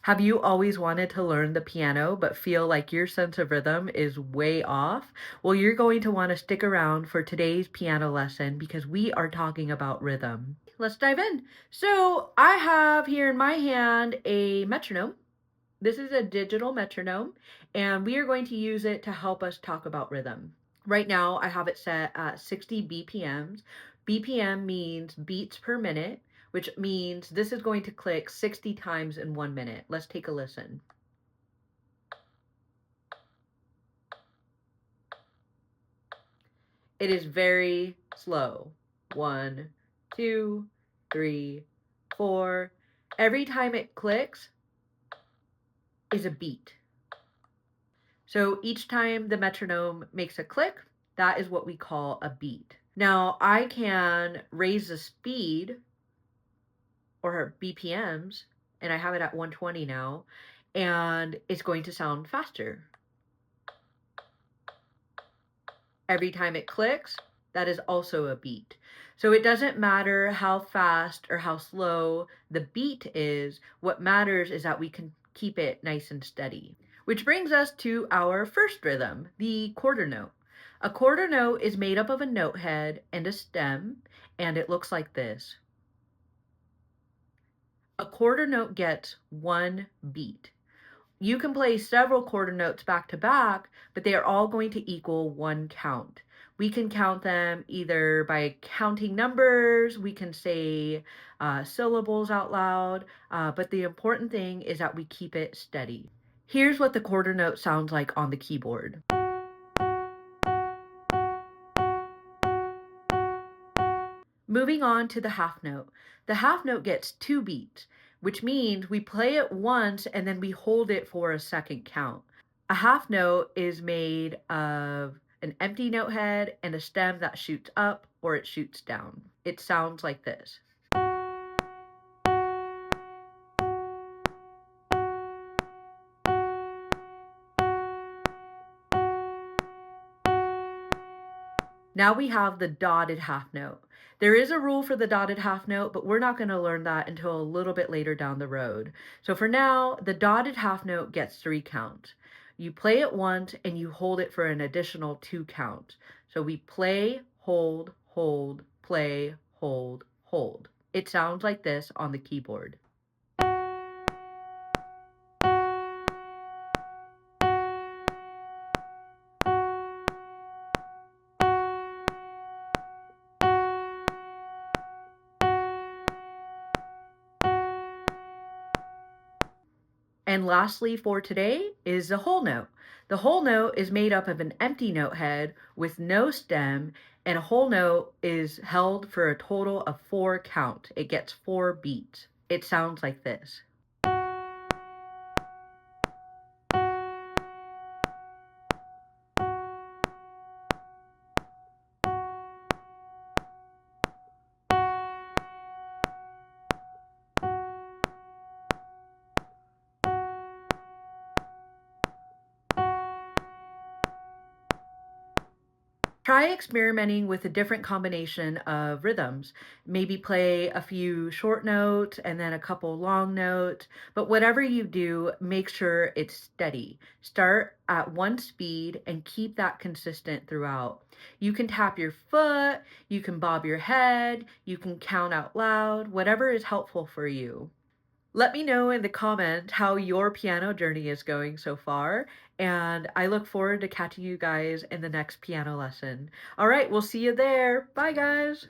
Have you always wanted to learn the piano but feel like your sense of rhythm is way off? Well, you're going to want to stick around for today's piano lesson because we are talking about rhythm. Let's dive in. So, I have here in my hand a metronome. This is a digital metronome, and we are going to use it to help us talk about rhythm. Right now, I have it set at 60 BPMs. BPM means beats per minute, which means this is going to click 60 times in 1 minute. Let's take a listen. It is very slow. One, two, three, four. Every time it clicks is a beat. So each time the metronome makes a click, that is what we call a beat. Now I can raise the speed or BPMs, and I have it at 120 now, and it's going to sound faster. Every time it clicks, that is also a beat. So it doesn't matter how fast or how slow the beat is. What matters is that we can keep it nice and steady. Which brings us to our first rhythm, the quarter note. A quarter note is made up of a note head and a stem, and it looks like this. A quarter note gets one beat. You can play several quarter notes back to back, but they are all going to equal one count. We can count them either by counting numbers, we can say syllables out loud, but the important thing is that we keep it steady. Here's what the quarter note sounds like on the keyboard. Moving on to the half note. The half note gets two beats, which means we play it once and then we hold it for a second count. A half note is made of an empty note head and a stem that shoots up or it shoots down. It sounds like this. Now we have the dotted half note. There is a rule for the dotted half note, but we're not going to learn that until a little bit later down the road. So for now, the dotted half note gets three counts. You play it once and you hold it for an additional two counts. So we play, hold, hold, play, hold, hold. It sounds like this on the keyboard. And lastly for today is the whole note. The whole note is made up of an empty note head with no stem, and a whole note is held for a total of four count. It gets four beats. It sounds like this. Try experimenting with a different combination of rhythms. Maybe play a few short notes and then a couple long notes. But whatever you do, make sure it's steady. Start at one speed and keep that consistent throughout. You can tap your foot, you can bob your head, you can count out loud, whatever is helpful for you. Let me know in the comment how your piano journey is going so far, and I look forward to catching you guys in the next piano lesson. All right, we'll see you there. Bye, guys.